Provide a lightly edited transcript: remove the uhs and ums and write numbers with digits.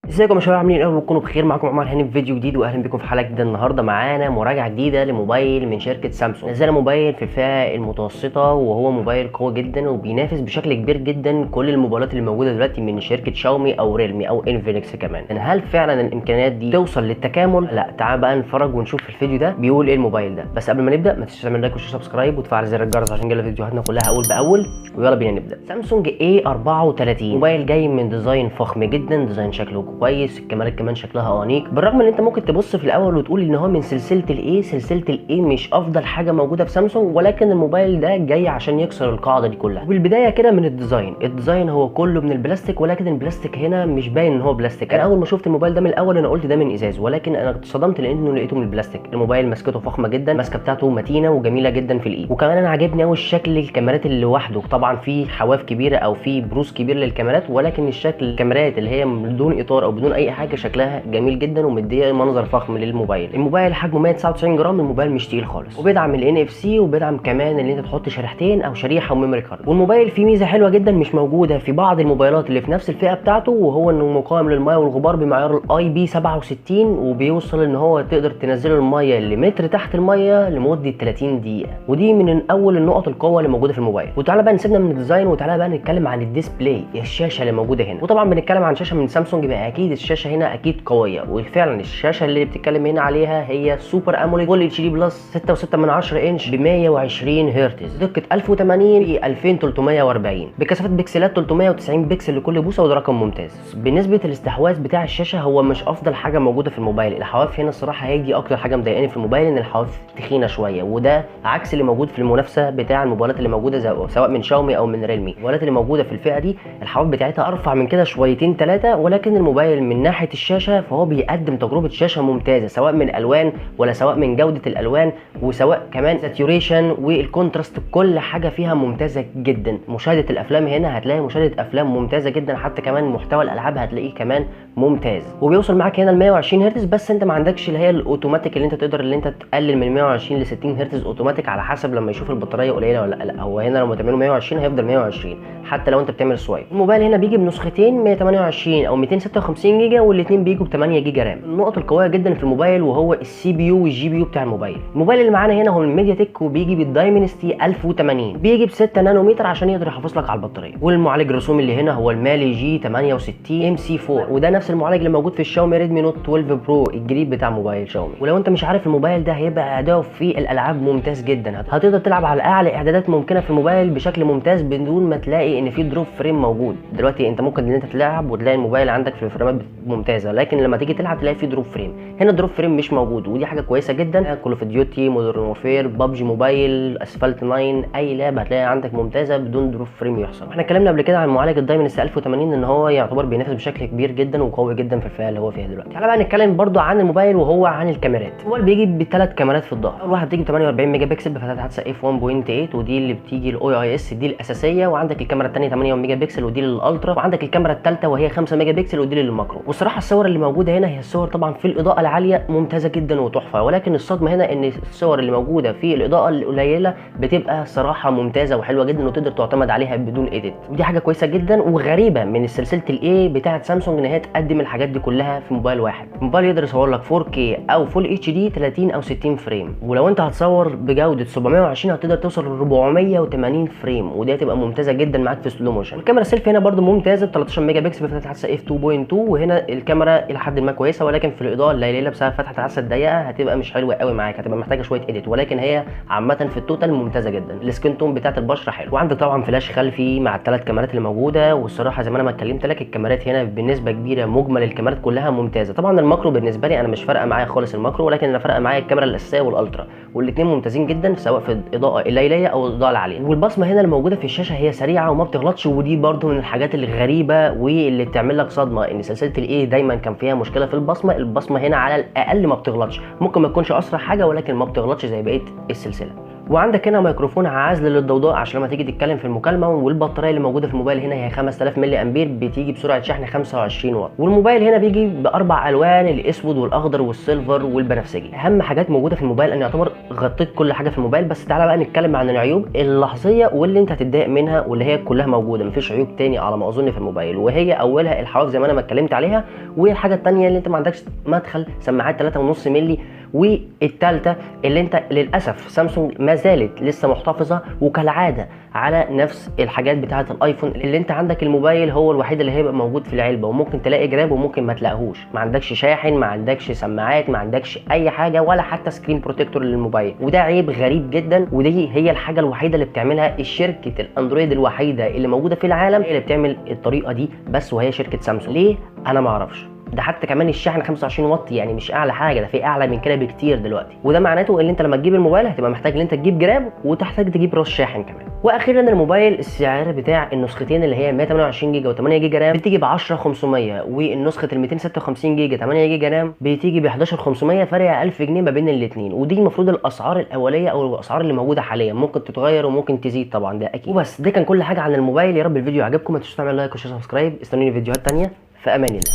ازيكم يا شباب، عاملين ايه؟ تكونوا بخير. معاكم عمر هاني في فيديو جديد، واهلا بكم في حلقه جديده. النهارده معانا مراجعه جديده لموبايل من شركه سامسونج. نزل موبايل في الفئه المتوسطه، وهو موبايل قوي جدا وبينافس بشكل كبير جدا كل الموبايلات اللي موجوده دلوقتي من شركه شاومي او ريلمي او انفينكس كمان. هل فعلا الامكانيات دي توصل للتكامل؟ لا، تعال بقى نتفرج ونشوف في الفيديو ده بيقول ايه الموبايل ده. بس قبل ما نبدا ما تنساش تعمل لايك وسبسكرايب وتفعل زر الجرس عشان يجيلك فيديوهاتنا كلها اول باول. ويلا بينا نبدا. سامسونج A34 موبايل جاي من ديزاين فخم جدا، ديزاين شكله كويس، الكاميرات كمان شكلها انيق. بالرغم ان انت ممكن تبص في الاول وتقول ان هو من سلسله الاي، سلسله الاي مش افضل حاجه موجوده في سامسونج، ولكن الموبايل ده جاي عشان يكسر القاعده دي كلها. والبدايه كده من الديزاين هو كله من البلاستيك، ولكن البلاستيك هنا مش باين ان هو بلاستيك. انا اول ما شفت الموبايل ده من الاول انا قلت ده من ازاز، ولكن انا اتصدمت لانه لقيته من البلاستيك. الموبايل مسكته فخمه جدا، الماسكه بتاعته متينه وجميله جدا في الايد. وكمان انا عاجبني قوي الشكل الكاميرات اللي لوحده. طبعا في حواف كبيره او في بروز كبير للكاميرات، ولكن الشكل الكاميرات اللي هي بدون اطار او بدون اي حاجه شكلها جميل جدا ومديه منظر فخم للموبايل. الموبايل حجمه 199 جرام، الموبايل مش تقيل خالص، وبيدعم ال NFC، وبيدعم كمان ان انت تحط شريحتين او شريحه وميموري كارد. والموبايل فيه ميزه حلوه جدا مش موجوده في بعض الموبايلات اللي في نفس الفئه بتاعته، وهو انه مقاوم للميه والغبار بمعيار IP67، وبيوصل ان هو تقدر تنزل الميه لمتر تحت الميه لمده 30 دقيقه. ودي من اول النقط القوه اللي موجوده في الموبايل. وتعالى بقى نسيبنا من الديزاين وتعالى بقى نتكلم عن الديسبلاي، الشاشه اللي موجوده هنا. وطبعا بنتكلم عن شاشه من سامسونج، يبقى اكيد الشاشه هنا اكيد قويه. وفعلا الشاشه اللي بتتكلم هنا عليها هي سوبر اموليد فول اتش دي بلس 6.6 انش ب 120 هرتز، دقه 1080 ب 2340 بكثافه بكسلات 390 بكسل لكل بوصه، وده رقم ممتاز. بالنسبه للاستحواذ بتاع الشاشه هو مش افضل حاجه موجوده في الموبايل. الحواف هنا الصراحه هي دي اكتر حاجه مضايقاني في الموبايل، ان الحواف تخينه شويه، وده عكس اللي موجود في المنافسه بتاع الموبايلات اللي موجوده سواء من شاومي او من ريلمي. الموبايلات اللي موجوده في الفئه دي الحواف بتاعتها ارفع من كده شويتين ثلاثه، ولكن الموبايل من ناحيه الشاشه فهو بيقدم تجربه شاشه ممتازه، سواء من الوان ولا سواء من جوده الالوان، وسواء كمان ساتوريشن والكونتراست، كل حاجه فيها ممتازه جدا. مشاهده الافلام هنا هتلاقي مشاهده افلام ممتازه جدا، حتى كمان محتوى الالعاب هتلاقيه كمان ممتاز. وبيوصل معاك هنا ل 120 هرتز، بس انت ما عندكش اللي هي الاوتوماتيك اللي انت تقدر اللي انت تقلل من 120 ل 60 هرتز اوتوماتيك على حسب لما يشوف البطاريه قليله ولا لا. هو هنا لما تعمله 120 هيفضل 120 حتى لو انت بتعمل سوايب. الموبايل هنا بيجي بنسختين 128 او 256 جيجا، والاثنين بيجوا ب 8 جيجا رام. النقط القويه جدا في الموبايل وهو السي بي يو والجي بي يو بتاع الموبايل. الموبايل اللي معانا هنا هو من ميديا تك، وبيجي بالدايمنستي 1080، بيجي ب 6 نانومتر عشان يقدر يحافظ لك على البطاريه. والمعالج الرسومي اللي هنا هو المالي جي 68 ام سي 4، وده نفس المعالج اللي موجود في الشاومي ريدمي نوت 12 برو الجديد بتاع موبايل شاومي. ولو انت مش عارف الموبايل ده هيبقى اداؤه في الالعاب ممتاز جدا، هتقدر تلعب على اعلى اعدادات ممكنه في الموبايل بشكل ممتاز بدون ما تلاقي ان في دروب فريم موجود. دلوقتي انت ممكن ان انت تلعب وتلاقي الموبايل عندك في الفريمات ممتازه، لكن لما تيجي تلعب تلاقي في دروب فريم. هنا دروب فريم مش موجود، ودي حاجه كويسه جدا. كول اوف ديوتي، مودرن وورفير، ببجي موبايل، اسفلت 9، اي لعبه هتلاقي عندك ممتازه بدون دروب فريم يحصل. احنا اتكلمنا قبل كده عن معالج الدايمنستي 1080 ان هو يعتبر بينافس بشكل كبير جدا وقوي جدا في الفئه اللي هو فيها دلوقتي. تعالى بقى نتكلم برده عن الموبايل وهو عن الكاميرات. الموبايل بيجي بثلاث كاميرات في الظهر. اول واحده بتيجي ب 48 ميجا بكسل بفتحه عدسه اف 1.8، ودي اللي بتيجي الاو اي اس دي الاساسيه. وعندك الكاميرا الثانيه 8 ميجا بكسل ودي للالترا، وعندك الكاميرا الثالثه وهي 5 ميجا بكسل ودي للماكرو. والصراحه الصور اللي موجوده هنا هي الصور طبعا في الاضاءه العاليه ممتازه جدا وتحفه، ولكن الصدمه هنا ان الصور اللي موجوده في الاضاءه القليله بتبقى صراحه ممتازه وحلوه جدا وتقدر تعتمد عليها بدون ايديت، ودي حاجه كويسه جدا وغريبه من سلسله الاي بتاعه سامسونج ان هي تقدم الحاجات دي كلها في موبايل واحد. الموبايل يقدر يصور لك 4K او فول اتش دي 30 او 60 فريم، ولو انت هتصور بجوده 720 هتقدر توصل ل 480 فريم، ودي هتبقى ممتازه جدا معاك في سلو موشن. الكاميرا السيلفي هنا برده ممتازه ب 13 ميجا بكسل بفتحه عدسه اف 2.2، وهنا الكاميرا الى حد ما كويسه، ولكن في الاضاءه الليليه بسبب فتحه العدسه الضيقه هتبقى مش حلوه قوي معاك، هتبقى محتاجه شويه اديت، ولكن هي عامه في التوتال ممتازه جدا. السكين تون بتاعه البشره حلو، وعندك طبعا فلاش خلفي مع الثلاث كاميرات اللي موجوده. والصراحه زي ما انا ما اتكلمت لك الكاميرات هنا بنسبه كبيره مجمل الكاميرات كلها ممتازه. طبعا الماكرو بالنسبه لي انا مش فارقه معايا خالص الماكرو، ولكن انا فارقه معايا الكاميرا الاساسيه والالترا، والاثنين ممتازين جدا سواء في الاضاءه الليليه او الاضاءه العاليه. والبصمه هنا الموجوده في الشاشه هي سريعه وما بتغلطش، ودي برده من الحاجات الغريبه واللي بتعمل لك صدمه، ان سلسله الاي دايما كان فيها مشكله في البصمه. البصمه هنا على الاقل ما بتغلطش، ممكن ما تكونش اسرع حاجه ولكن ما بتغلطش زي بقيه السلسله. وعندك هنا ميكروفون عازل للضوضاء عشان لما تيجي تتكلم في المكالمه. والبطاريه اللي موجوده في الموبايل هنا هي 5000 ملي امبير، بتيجي بسرعه شحن 25 واط. والموبايل هنا بيجي باربع الوان، الاسود والاخضر والسيلفر والبنفسجي. اهم حاجات موجوده في الموبايل انا يعتبر غطيت كل حاجه في الموبايل. بس تعالى بقى نتكلم عن العيوب اللحظيه واللي انت هتتضايق منها، واللي هي كلها موجوده، مفيش عيوب تاني على ما اظن في الموبايل. وهي اولها الحواف زي ما انا ما اتكلمت عليها، والحاجه الثانيه اللي انت ما عندكش مدخل سماعات 3.5 ملي، والثالثه اللي انت للاسف سامسونج ما زالت لسه محتفظه وكالعاده على نفس الحاجات بتاعه الايفون، اللي انت عندك الموبايل هو الوحيد اللي هيبقى موجود في العلبه، وممكن تلاقي جراب وممكن ما تلاقيهوش. ما عندكش شاحن، ما عندكش سماعات، ما عندكش اي حاجه، ولا حتى سكرين بروتكتور للموبايل. وده عيب غريب جدا، ودي هي الحاجه الوحيده اللي بتعملها الشركه الاندرويد الوحيده اللي موجوده في العالم هي اللي بتعمل الطريقه دي بس، وهي شركه سامسونج. ليه؟ انا ما اعرفش. ده حتى كمان الشحن 25 واط، يعني مش اعلى حاجه، ده في اعلى من كده بكتير دلوقتي. وده معناته ان انت لما تجيب الموبايل هتبقى محتاج ان انت تجيب جراب، وتحتاج تجيب راس شاحن كمان. واخيرا الموبايل السعر بتاع النسختين اللي هي 128 جيجا و8 جيجا رام بتيجي ب 10500، والنسخه ال 256 جيجا 8 جيجا رام بتيجي ب 11500، فرق 1000 جنيه ما بين الاثنين. ودي المفروض الاسعار الاوليه او الاسعار اللي موجوده حاليا، ممكن تتغير وممكن تزيد طبعا، ده اكيد. وبس ده كان كل حاجه عن الموبايل. يا رب الفيديو عجبكم، ما تنسوش تعملوا لايك وشير وسبسكرايب. استنوني فيديوهات ثانيه، في امان الله.